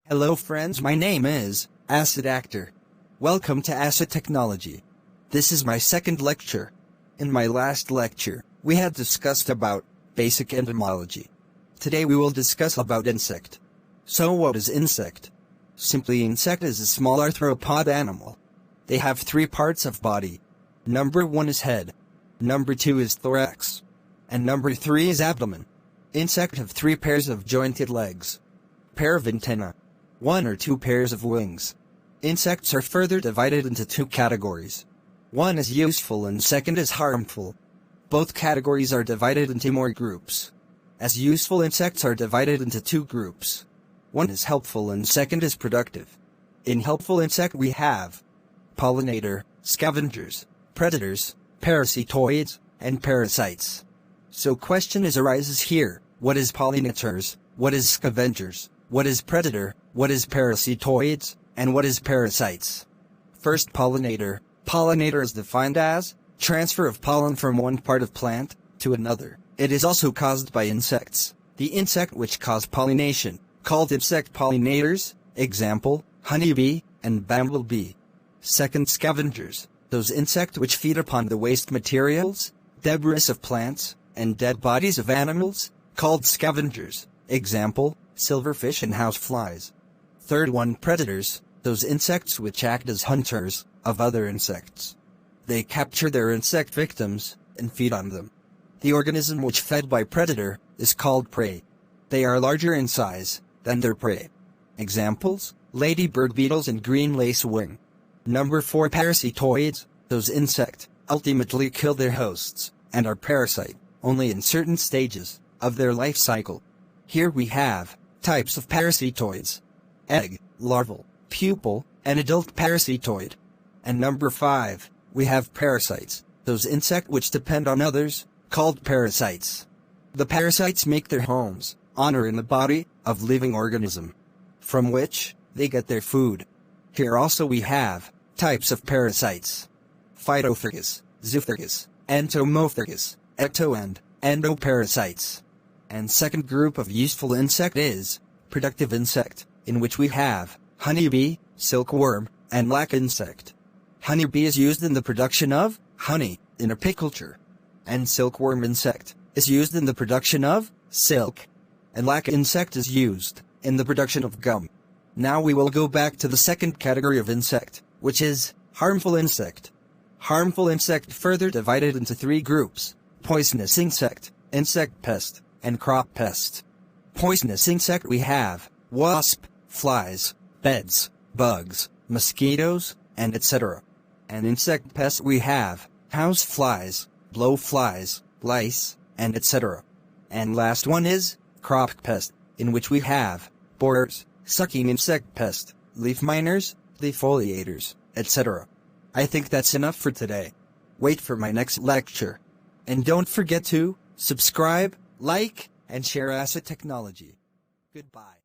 Hello friends, my name is Acid Actor. Welcome to Acid Technology. This is my second lecture. In my last lecture, we had discussed about basic entomology. Today we will discuss about insect. So what is insect? Simply, insect is a small arthropod animal. They have 3 parts of body. Number 1 is head. Number 2 is thorax. And number 3 is abdomen. Insect have 3 pairs of jointed legs. Pair of antennae. 1 or 2 pairs of wings. Insects are further divided into 2 categories. One is useful and second is harmful. Both categories are divided into more groups. As useful insects are divided into 2 groups. One is helpful and second is productive. In helpful insect we have pollinator, scavengers, predators, parasitoids, and parasites. So question arises here, what is pollinators, what is scavengers, what is predator, what is parasitoids, and what is parasites? First, pollinator. Pollinator is defined as transfer of pollen from one part of plant to another. It is also caused by insects. The insect which cause pollination, called insect pollinators, example, honeybee and bumblebee. Second, scavengers. Those insects which feed upon the waste materials, debris of plants, and dead bodies of animals, called scavengers, example, silverfish and houseflies. Third one, predators. Those insects which act as hunters of other insects. They capture their insect victims and feed on them. The organism which fed by predator is called prey. They are larger in size than their prey. Examples, ladybird beetles and green lacewing. Number 4, parasitoids. Those insects ultimately kill their hosts and are parasite only in certain stages of their life cycle. Here we have types of parasitoids: egg, larval, pupal, and adult parasitoid. And number 5, we have parasites, those insects which depend on others, called parasites. The parasites make their homes on or in the body of living organism, from which they get their food. Here also we have types of parasites: phytophagus, zoophagus, entomophagus, ecto and endoparasites. And second group of useful insect is productive insect, in which we have honeybee, silkworm, and lac insect. Honeybee is used in the production of honey in apiculture, and silkworm insect is used in the production of silk, and lac insect is used in the production of gum. Now we will go back to the second category of insect, which is harmful insect. Harmful insect further divided into 3 groups: poisonous insect, insect pest, and crop pest. Poisonous insect we have wasp, flies, beds, bugs, mosquitoes, and etc. And insect pest we have house flies, blowflies, lice, and etc. And last one is crop pest, in which we have borers, sucking insect pest, leaf miners, defoliators, etc. I think that's enough for today. Wait for my next lecture. And don't forget to subscribe, like, and share Acid Technology. Goodbye.